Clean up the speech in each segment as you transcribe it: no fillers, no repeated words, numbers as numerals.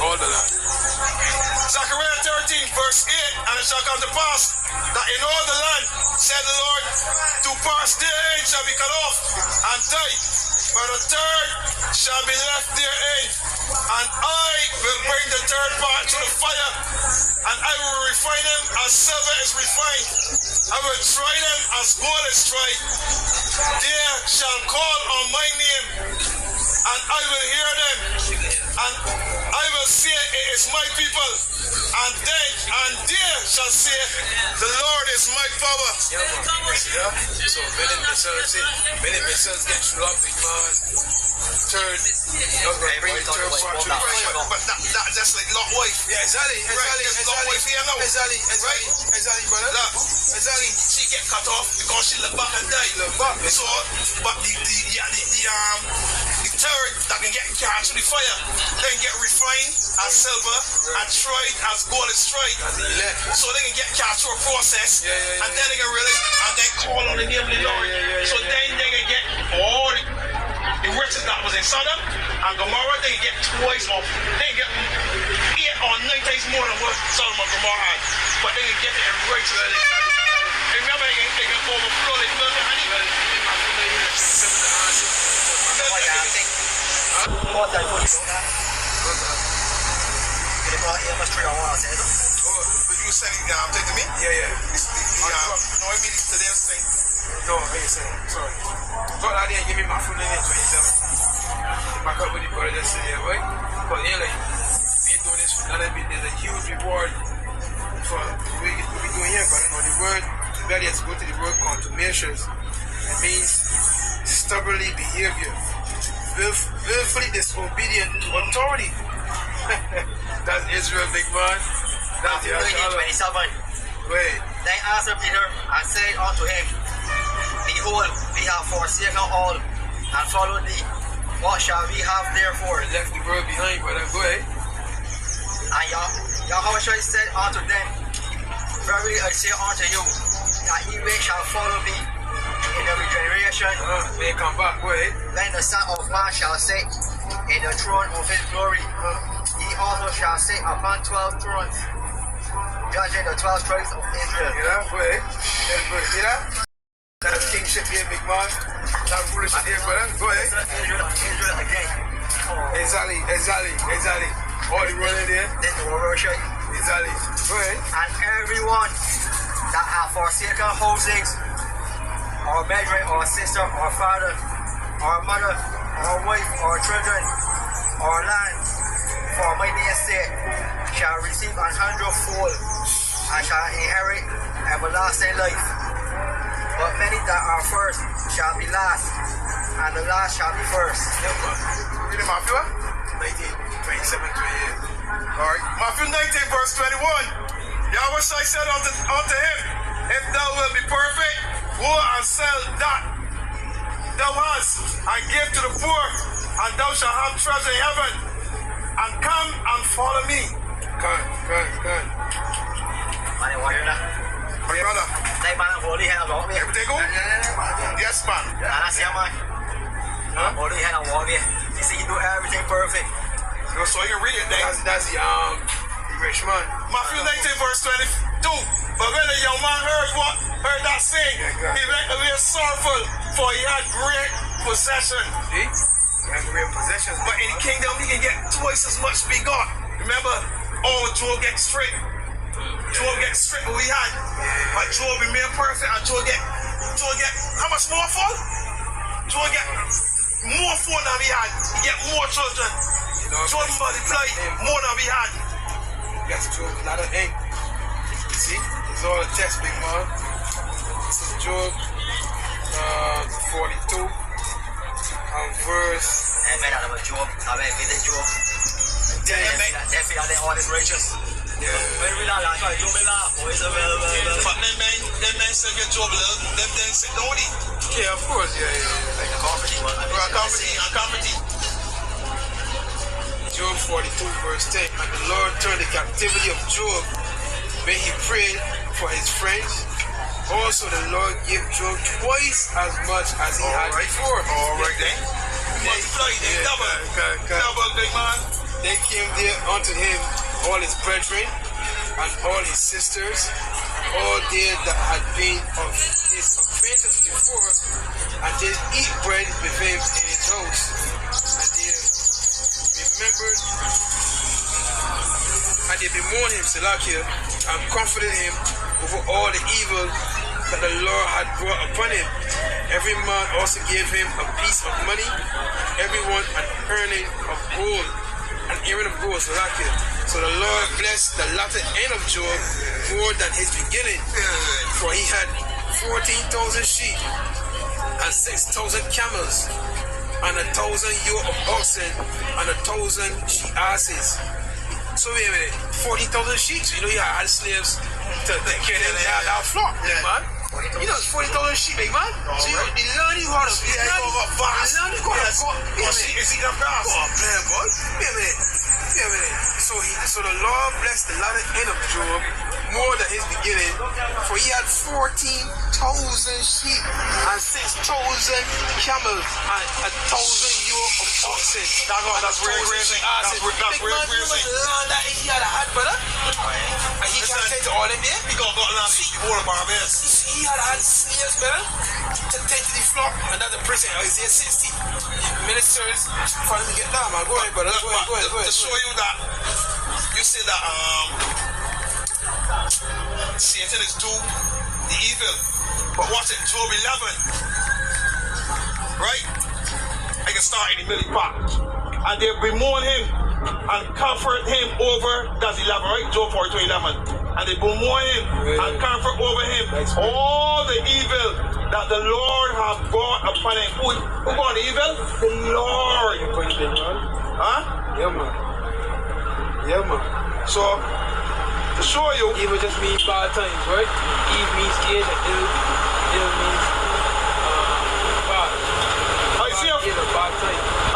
All the land. Zechariah 13, verse 8, and it shall come to pass that in all the land, said the Lord, two parts therein shall be cut off and die, but a third shall be left therein. And I will bring the third part to the fire, and I will refine them as silver is refined. I will try them as gold is tried. They shall call on my name, and I will hear them, and I will say, it is my people, and they shall say, the Lord is my power. Yeah. So many missiles get dropped with third part. But that just like Lot wife. Yeah, exactly. Lot wife here now. Exactly, brother. Exactly. She get cut off because she look back and die. So, but the third that can get cast to the fire, then get refined as silver and tried as gold is tried. So they can get cast through a process, and then they can really and then call on the name of the Lord. So then they can get all the riches that was in Sodom and Gomorrah. They can get twice more. They can get 8 or 9 times more than what Sodom and Gomorrah had. But they can get it in righteousness. Remember, they can overflow the milk and honey. You saying take to me? Yeah. No, I mean to them thing. No, I ain't saying. Sorry. God, I didn't give me my full name 27. Back up with the brother just say, right? But yeah, like, we doing this for another bit. There's a huge reward for what we doing here, but you know, the word, better to go to the word contumacious. It means stubbornly behavior, willfully disobedient to authority. That's Israel, big man. That's the 27. Wait. Then answered Peter and said unto him, Behold, we have forsaken all and followed thee. What shall we have therefore? Left the world behind, brother. Go ahead. And Yahweh said unto them, Verily I say unto you, that ye shall follow me in every generation. May come back. Go ahead. Then the Son of Man shall sit in the throne of his glory. He also shall sit upon 12 thrones, judging the 12 tribes of Israel. You know, go ahead. You know? That's kingship here, big man. That's rulership here, brother. Go ahead. Israel again. Exactly. All the running there. Then the worship. Exactly. Go ahead. And everyone that hath forsaken houses, or brethren, or sister, or father, or mother, or wife, or children, or land, for my name's sake, shall receive 100-fold, and shall inherit everlasting life. But many that are first shall be last, and the last shall be first. Read it, Matthew 19, 27, 28. Alright. Matthew 19, verse 21. Yahweh said unto him, If thou wilt be perfect, go and sell that thou hast, and give to the poor, and thou shalt have treasure in heaven. And come and follow me. Come. My brother. Everything good? Yes, man. You see, you do everything perfect. So you can read it there. That's the rich man. Matthew 19, verse 22. But when the young man heard that saying, he went away sorrowful, for he had great possession. See? He had great possessions. But in the kingdom, he can get twice as much we got. Remember, Job gets straight. Job gets straight what we had. But Job remain perfect, and Job get how much more for? Job get more for than we had. He get more children. Job multiplied more than we had. That's Job, not an ink. See? It's all a test, big man. This is Job 42 and verse. Job. All is righteous. But them men say get Job love, them say don't eat. Yeah, of course, yeah. Like a Comedy. Job 42 verse 10. And the Lord turned the captivity of Job when he prayed for his friends. Also the Lord gave Job twice as much as he had before. All right then. multiply, they double. Okay. Double, big man. They came there unto him, all his brethren and all his sisters, all they that had been of his acquaintance before, and they eat bread with him in his house. And they remembered, and they bemoaned him, Salakia, and comforted him over all the evil that the Lord had brought upon him. Every man also gave him a piece of money, everyone an earning of gold. An earring of gold, Salakia. So the Lord blessed the latter end of Job more than his beginning, for he had 14,000 sheep and 6,000 camels and 1,000 yoke of oxen and 1,000 she-asses. So wait a minute, 40,000 sheep. So, you know, he had slaves to take care of that flock, man. You know, it's 40,000 sheep, big man. So you learn you how to You see them grass? Oh, man, boy. Wait a minute. So the Lord blessed the latter end of Job more than his beginning, for he had 14,000 sheep and 6,000 camels and 1,000 yoke of oxen. That's real crazy. That's real crazy. That he had a hat, brother. And he can't take to all them there. He gonna go along the whole of Barbados. He had slaves, brother, to take to the flock, and that's the prison. Isaiah 60. Ministers for them to get down, man. Go ahead, brother. Go ahead. To show you that, you say that Satan is do the evil. But watch it, Job 11. Right? I can start in the middle part. And they bemoan him and comfort him over, that's 11, right? Job 42:11. And they bemoan him and comfort over him all the evil that the Lord have brought upon him. Who brought the evil? The Lord. Huh? Yeah, man. So, to show you, Evil just means bad times, right? Eve means good, and ill means bad.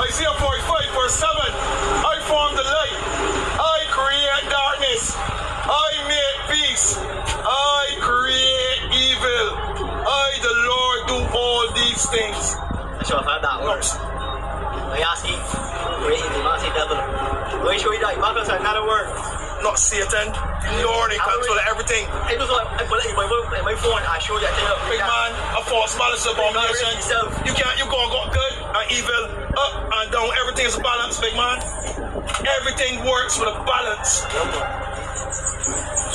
Isaiah 45 verse 7. I form the light. I create darkness. I make peace. I create evil. I, the Lord, do all these things. So if I have that works, I ask you, create evil, not say devil. Why show you that? You say another word. Not Satan. Lord in control of everything. It was like, I put it in my phone, I show you that thing. Big man, a false malice abomination. You gonna go good and evil, up and down. Everything is a balance, big man. Everything works with a balance.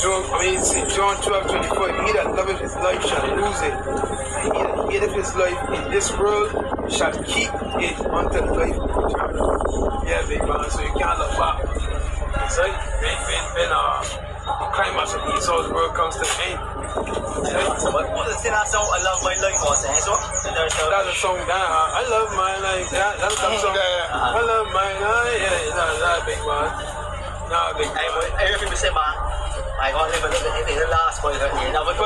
John 12:24. He that loveth his life shall lose it. And he that hateth his life in this world shall keep it until life eternal. Yeah, big man. So you can't look back. It's like when the climax of Esau's world comes to an end. What is that song? I love my life. What's that song? That's a song that I love my life. That's a song. I love my life. Yeah, that big man. Nah, big man. I hear people say, man, I gotta live a little bit in the last point. But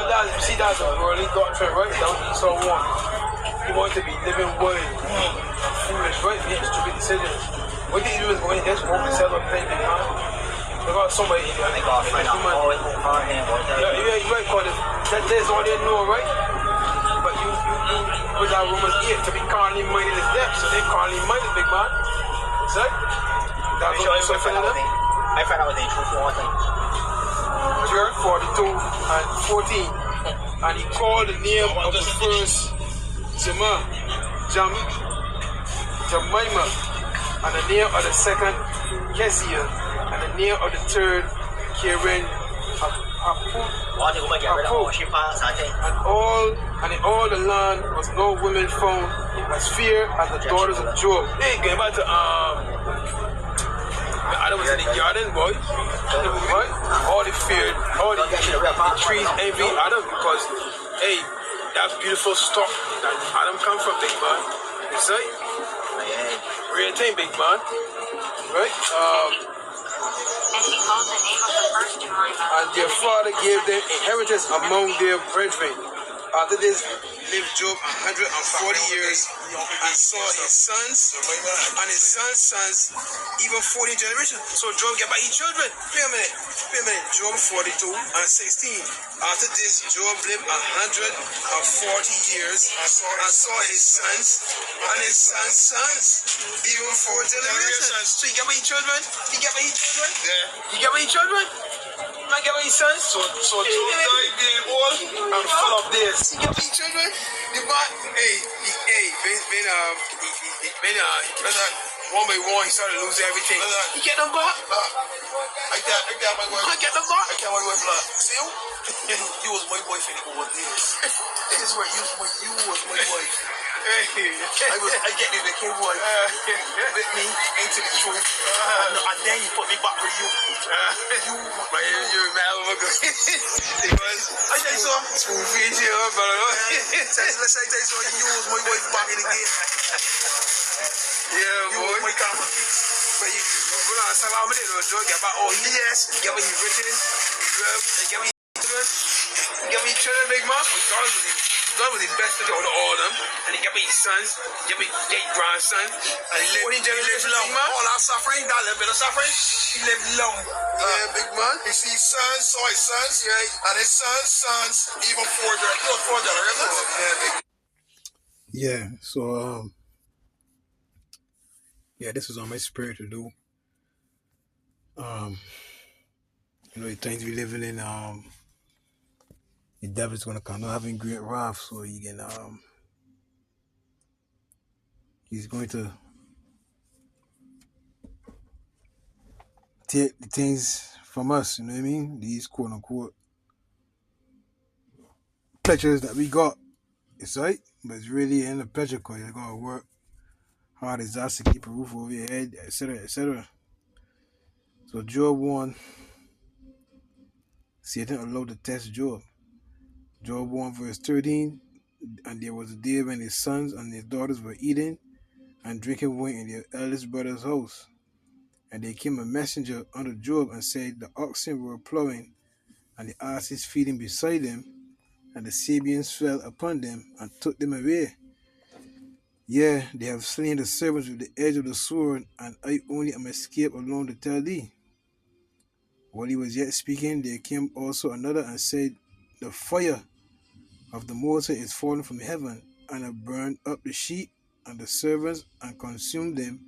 that, you see, that's a worldly doctrine, right? Down Esau one. You want to be living wild, foolish, right? Make stupid decisions. What you do is go in there, smoke and sell up thing, big man. They got somebody in there. They got a friend of mine. Yeah, you right, call it. That's all they know, right? But you with that Romans 8 to be carnally minded is death. So they carnally minded, big man. Is that? That's what you said. I found out what they truth for one thing. Job 42 and 14. And he called the name of the first Jemimah, and the name of the second Keziah, and the name of the third Keren Hapuk. And in all the land was no women found as fair as the daughters of Job. Hey, going back to Adam was in the garden, boy. Right? All the fear, all the trees envy Adam because, hey, that beautiful stock that Adam come from, big man. You see? Real thing, big man. Right? And their father gave them inheritance among their brethren. After this, lived Job 140 years and saw his sons and his sons' sons, even 40 generations. So Job get by his children. Wait a minute. Job 42 and 16. After this, Job lived 140 years and saw his sons and his sons' sons, even 4 generations. So he get by his children? Yeah. He get by his children? Man get by his sons? So Job died being old and full of days. He get by his children? The man, one by one, he started losing everything. He get them back. I can't my wife. I get them back. I can't my wife blood. See you? You was my boyfriend over days. This is where you was my wife. I get you the king wife with me into the truth. And then you put me back with you. You remember because I tell you so. school fees here, brother. Let's say you was my wife back in the game. Yeah, You boy. was my karma. But you don't say about me, though. Get back all years. Get me written. Get me children. Get me children, big man. God was the best thing out of all of them. And he get me his sons. Get me great grandson. And he lived long. All our suffering, that little bit of suffering, he lived long. Yeah, big man. You see, his sons saw his sons, and his sons' sons, even 4 generations. Yeah, so yeah, this was on my spirit to do. The things we living in, the devil's gonna come out having great wrath, so he can he's going to take the things from us, you know what I mean? These quote unquote pleasures that we got. It's right, but it's really in the pleasure because you're gonna work hard as us to keep a roof over your head, etc., etc. So Job 1, Satan allowed to test Job. Job 1 verse 13, and there was a day when his sons and his daughters were eating and drinking wine in their eldest brother's house. And there came a messenger unto Job and said, the oxen were plowing, and the asses feeding beside them, and the Sabeans fell upon them and took them away. Yeah, they have slain the servants with the edge of the sword, and I only am escaped alone to tell thee. While he was yet speaking, there came also another and said, the fire of the Most High is fallen from heaven, and have burned up the sheep and the servants, and consumed them,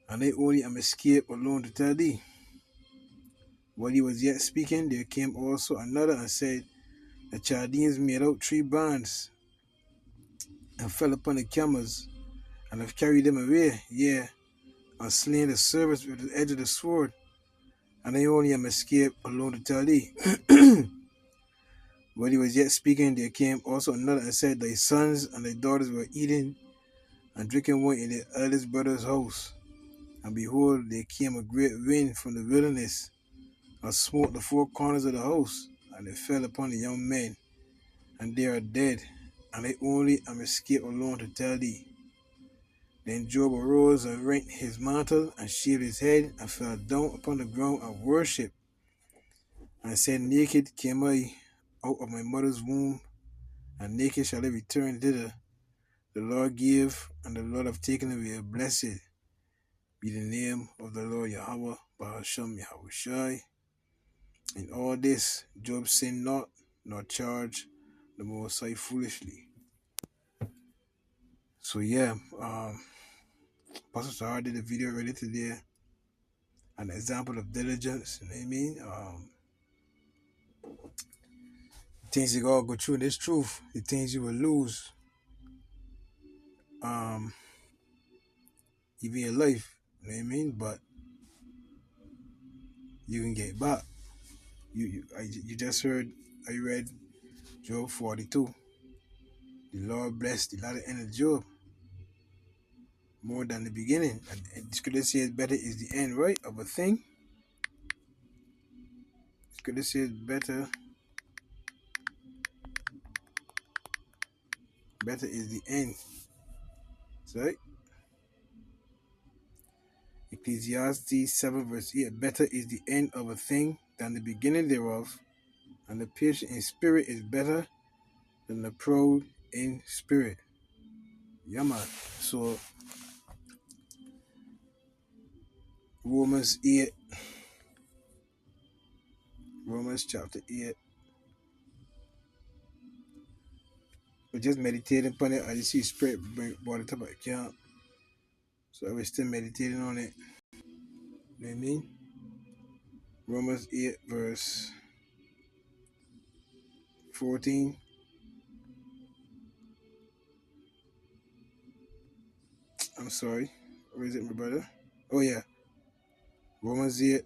and I only am escaped alone to tell thee. While he was yet speaking, there came also another and said, the Chaldeans made out 3 bands, and fell upon the camels, and have carried them away, yea, and slain the servants with the edge of the sword, and I only am escaped alone to tell thee. While he was yet speaking, there came also another and said, thy sons and thy daughters were eating and drinking wine in their eldest brother's house. And behold, there came a great wind from the wilderness, and smote the 4 corners of the house, and it fell upon the young men, and they are dead, and I only am escaped alone to tell thee. Then Job arose and rent his mantle, and shaved his head, and fell down upon the ground and worshipped, and said, naked came I out of my mother's womb, and naked shall I return thither. The Lord gave, and the Lord have taken away. Blessed be the name of the Lord Yahweh, Bahasham Yahushai. In all this, Job sinned not, nor charged the Most High foolishly. So yeah, Pastor Sahar did a video already today, an example of diligence, you know what I mean? Things you gotta go through, this truth, the things you will lose, even your life, you know what I mean? But you can get back. You just heard, I read Job 42. The Lord blessed the latter end of Job more than the beginning. And the scripture says better is the end, right, of a thing. The scripture says better is the end. Right? Ecclesiastes 7 verse 8. Better is the end of a thing than the beginning thereof, and the patient in spirit is better than the proud in spirit. Yeah, man. So Romans chapter 8. We're just meditating upon it. I just see spirit brought it up at camp. So we're still meditating on it. You know what I mean? Romans 8 verse 14. I'm sorry. Where is it, my brother? Oh yeah. Romans 8.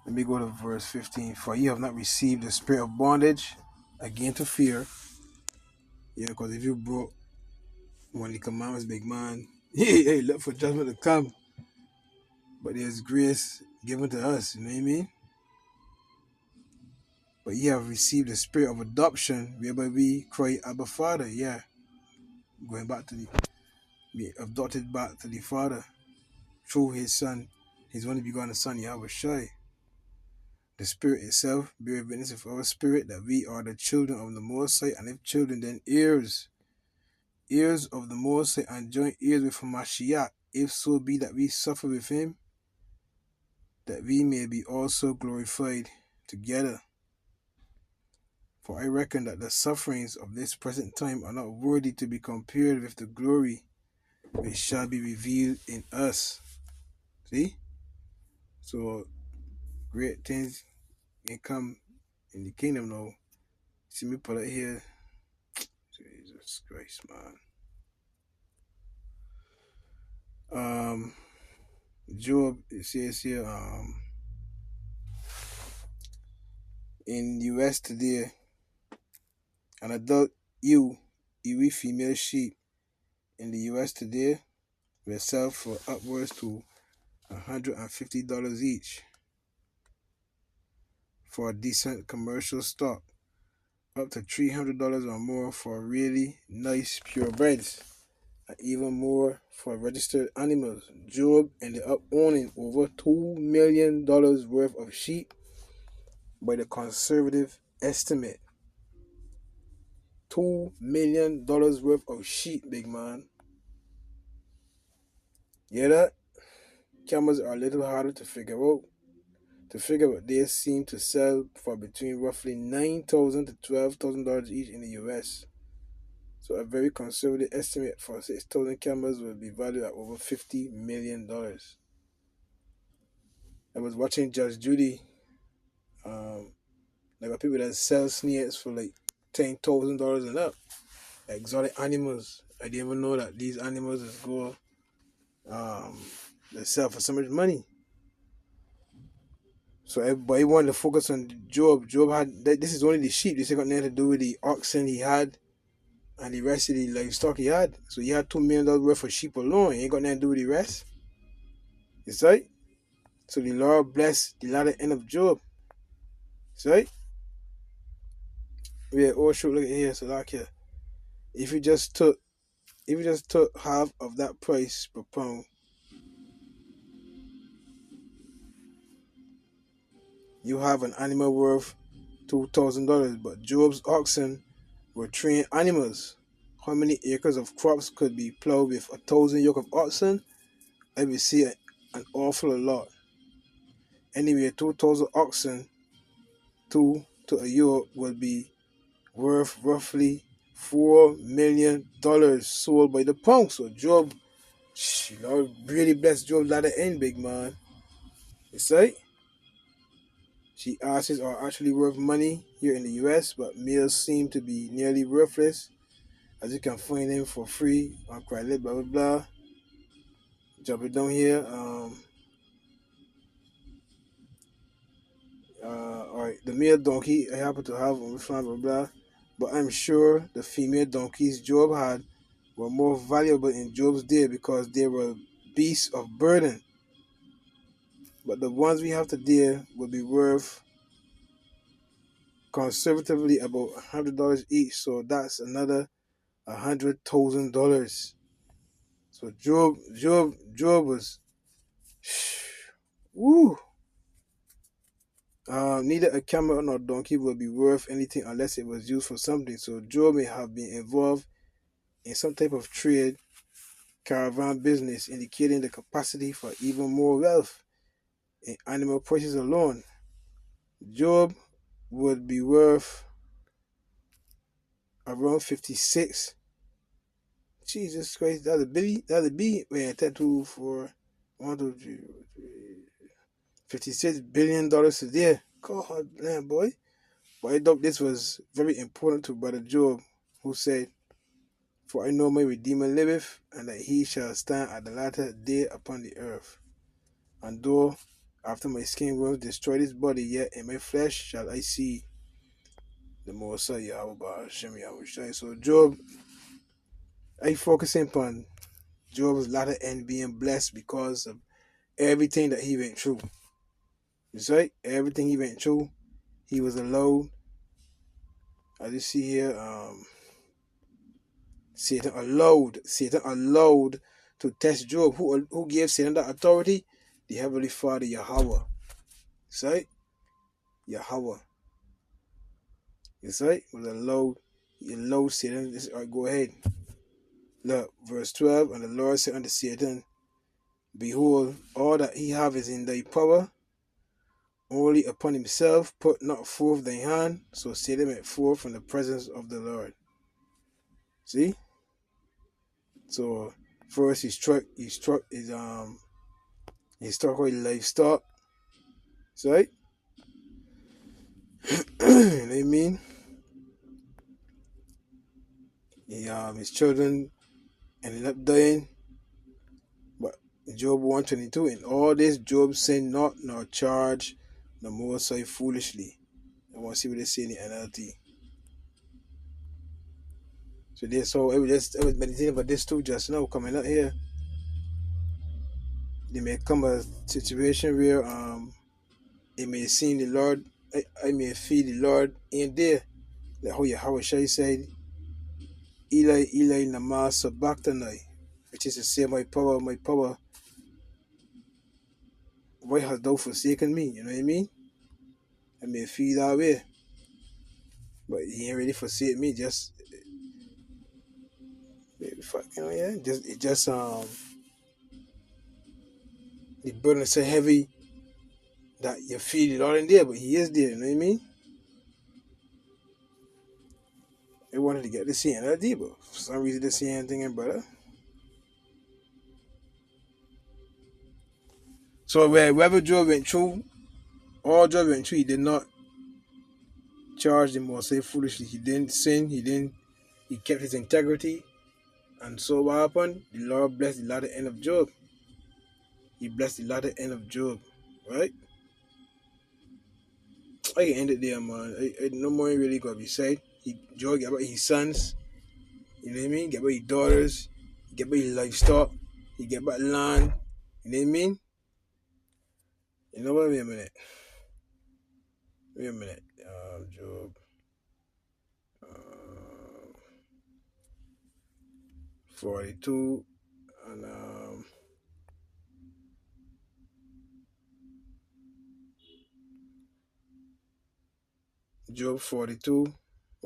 Let me go to verse 15. For you have not received the spirit of bondage again to fear. Yeah, because if you broke one of the commandments, big man, hey, look for judgment to come. But there's grace given to us, you know what I mean? But ye have received the spirit of adoption, whereby we cry, Abba Father. Yeah. Going back to be adopted back to the Father through his Son, his only begotten Son, Yahweh Shai. The Spirit itself bear witness of our spirit that we are the children of the Most High, and if children, then heirs. Heirs of the Most High, and joint heirs with Mashiach, if so be that we suffer with him, that we may be also glorified together. For I reckon that the sufferings of this present time are not worthy to be compared with the glory which shall be revealed in us. See? So, great things can come in the kingdom now. See me put it here. Jesus Christ, man. Job, it says here, in the US today, an adult ewe female sheep in the US today will sell for upwards to $150 each for a decent commercial stock, up to $300 or more for really nice purebreds, and even more for registered animals. Job ended up owning over $2 million worth of sheep by the conservative estimate. $2 million worth of sheep, big man. Yeah, that? Camels are a little harder to figure out. They seem to sell for between roughly $9,000 to $12,000 each in the US. So a very conservative estimate for 6,000 camels will be valued at over $50 million. I was watching Judge Judy. There are people that sell snakes for like $10,000 and up. Exotic animals. I didn't even know that these animals is go they sell for so much money. So everybody wanted to focus on Job. Job had this is only the sheep. This has got nothing to do with the oxen he had and the rest of the livestock he had. So he had $2 million worth of sheep alone. He ain't got nothing to do with the rest. You see? So the Lord blessed the latter end of Job. See? Yeah, shoot, look at here. So like here. If you just took half of that price per pound, you have an animal worth $2,000. But Job's oxen were trained animals. How many acres of crops could be plowed with 1,000 yoke of oxen? I will see an awful lot. Anyway, 2,000 oxen to a yoke would be worth roughly $4 million sold by the pound. So Job, Lord really blessed Job latter end, big man. You see? She asses are actually worth money here in the US, but males seem to be nearly worthless, as you can find them for free on Craigslist, blah blah blah. Jump it down here. Alright, the male donkey I happen to have on the front, blah blah, but I'm sure the female donkeys Job had were more valuable in Job's day because they were beasts of burden. But the ones we have today will be worth conservatively about $100 each, so that's another $100,000. So Job was, woo. Neither a camel nor donkey will be worth anything unless it was used for something. So Job may have been involved in some type of trade, caravan business, indicating the capacity for even more wealth in animal prices alone. Job would be worth around 56. Jesus Christ, that's a billion. That's a B. Wait, tattoo for 1, 2, 3, 56 billion dollars a day. God, man, boy. But I thought this was very important to Brother Job, who said, "For I know my Redeemer liveth, and that he shall stand at the latter day upon the earth. And though after my skin worms destroy this body, yet in my flesh shall I see the Most High Yahweh Hashem Yahweh." So Job, I focusing upon Job's latter end being blessed because of everything that he went through. That's right, everything he went through, he was allowed. As you see here, Satan allowed to test Job. Who gave Satan that authority? The Heavenly Father, Yahweh. That's right, Yahweh. That's right, was allowed. He allowed Satan. All right, go ahead. Look, verse 12. And the Lord said unto Satan, Behold, all that he have is in thy power. Only upon himself put not forth thy hand. So Satan went forth from the presence of the Lord. See? So first he struck his livestock. That's right? You know what I mean? His children ended up dying. But Job 122, in all this Job sinned not nor charged the Most High foolishly. I want to see what they say in the NLT. So this, so I was meditating about this too just now, coming up here. There may come a situation where it may seem the Lord, I may feel the Lord ain't there. Like how Yahweh Shai said, Eli, Eli, Lama Sabachthani, which is to say, my power, why hast thou forsaken me? You know what I mean? I may feel that way. But he ain't really forsake me, just the burden is so heavy that you feel it all in there, but he is there, you know what I mean? I wanted to get to see NLD, but for some reason they see anything in brother. So wherever Job went through, all Job went through, he did not charge them or say foolishly. He didn't sin, he kept his integrity. And so what happened? The Lord blessed the latter end of Job. He blessed the latter end of Job, right? I can end it there, man. I no more really got to be said. Job get about his sons, you know what I mean? Get about his daughters, get about his livestock, he get about land, you know what I mean? You know what? Wait a minute. Job. 42 and Job 42.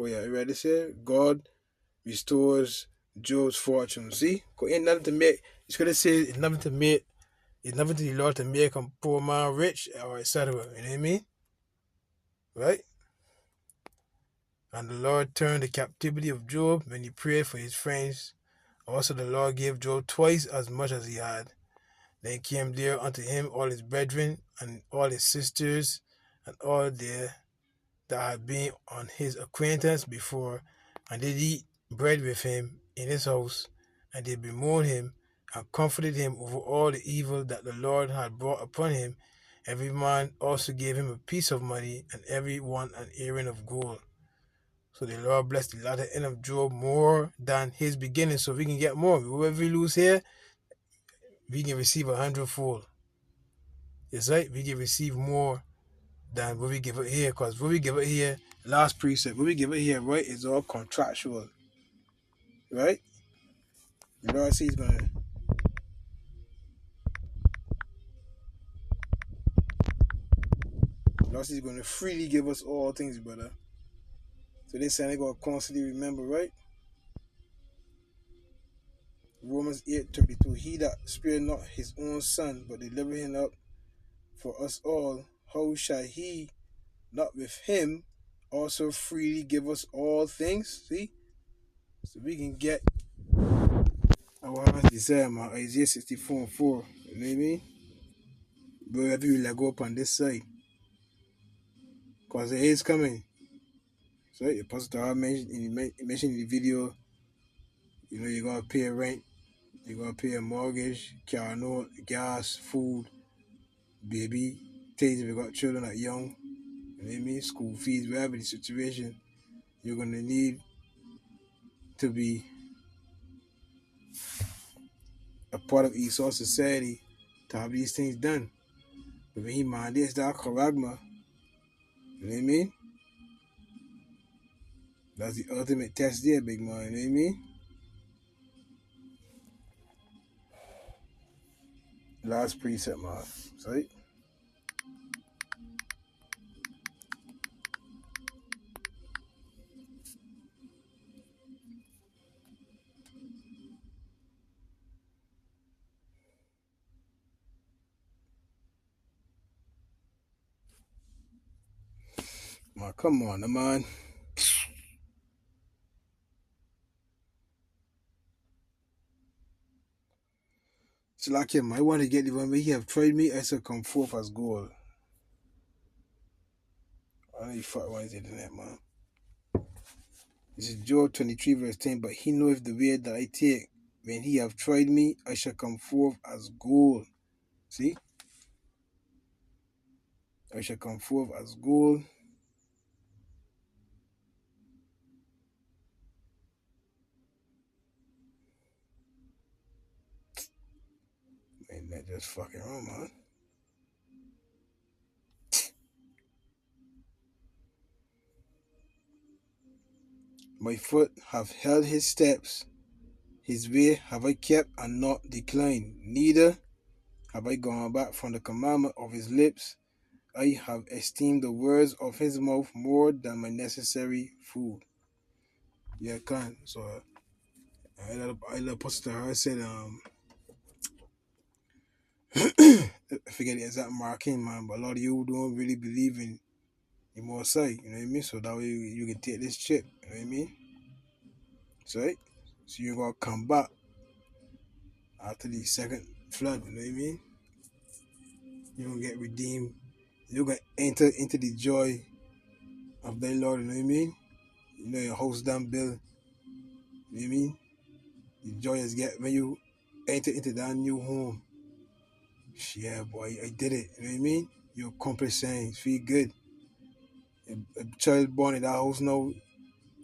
Oh yeah, you ready to say? God restores Job's fortune. See? Cause ain't nothing to make. It's gonna say it's nothing to make. It's nothing to the Lord to make a poor man rich or etc. You know what I mean? Right? And the Lord turned the captivity of Job when he prayed for his friends. Also the Lord gave Job twice as much as he had. Then came there unto him all his brethren and all his sisters and all there that had been on his acquaintance before, and they eat bread with him in his house, and they bemoaned him and comforted him over all the evil that the Lord had brought upon him. Every man also gave him a piece of money, and every one an earring of gold. So the Lord blessed the latter end of Job more than his beginning, so we can get more. Whatever we lose here, we can receive 100-fold. It's right, we can receive more than what we give it here, because what we give it here, last precept, what we give it here, right, is all contractual. Right? The Lord says he's gonna God is going to freely give us all things, brother. So this saying they got to constantly remember, right? Romans 8:32. He that spared not his own son, but delivered him up for us all, how shall he not with him also freely give us all things? See? So we can get our heart's desire, man. Isaiah 64:4. You know what I mean? Wherever you let go upon this side. Because it is coming. So the pastor mentioned in the video, you know, you're going to pay rent, you're going to pay a mortgage, car note, gas, food, baby, things if you got children that young, you know what I mean? School fees, whatever the situation, you're going to need to be a part of Esau society to have these things done. But when he mandates that charagma, you know what I mean? That's the ultimate test there, big man, you know what I mean? Last precept, man. See? Man, come on, man. So like him, I want to get the one where he have tried me, I shall come forth as gold. I know you fuck one is the internet, man. This is Job 23:10. But he knoweth the way that I take. When he have tried me, I shall come forth as gold. See? I shall come forth as gold. Man, that just fucking wrong, man. My foot have held his steps. His way have I kept and not declined. Neither have I gone back from the commandment of his lips. I have esteemed the words of his mouth more than my necessary food. Yeah, can. So I posted her. I said, I forget the exact marking, man, but a lot of you don't really believe in the more sight, you know what I mean? So that way you can take this chip, you know what I mean? So you're gonna come back after the second flood, you know what I mean? You're gonna get redeemed. You're gonna enter into the joy of thy Lord, you know what I mean? You know your house done built, you know what I mean? The joy is get when you enter into that new home. Yeah, boy, I did it, you know what I mean? You accomplish things, feel good. A child born in that house now,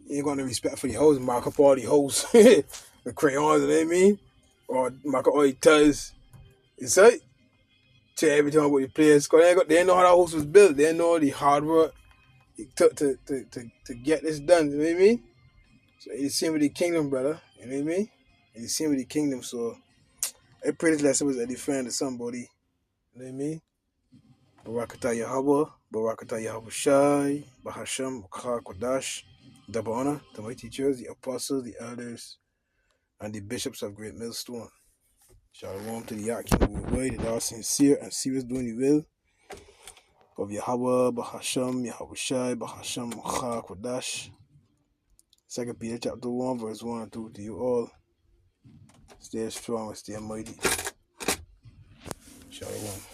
you ain't got no respect for the house, mark up all the house with crayons, you know what I mean? Or mark up all the tiles. It's like, tell everything about the place, because they know how that house was built, they know the hard work it took to get this done, you know what I mean? So it's the same with the kingdom, brother, you know what I mean? It's the same with the kingdom, so I pray this lesson was edifying to somebody, you know what I mean? Barakatah Yahweh, Barakatah Yahweh Shai, Bahasham, Kha Kodash, double honor to my teachers, the apostles, the elders, and the bishops of Great Millstone. Shalom to the Yakin Way that are sincere and serious doing the will of Yahweh, Bahasham, Yahweh Shai, Bahasham, Kha Kodash. 2 Peter chapter 1, verse 1 and 2 to you all. Stay strong and stay mighty. Shalom.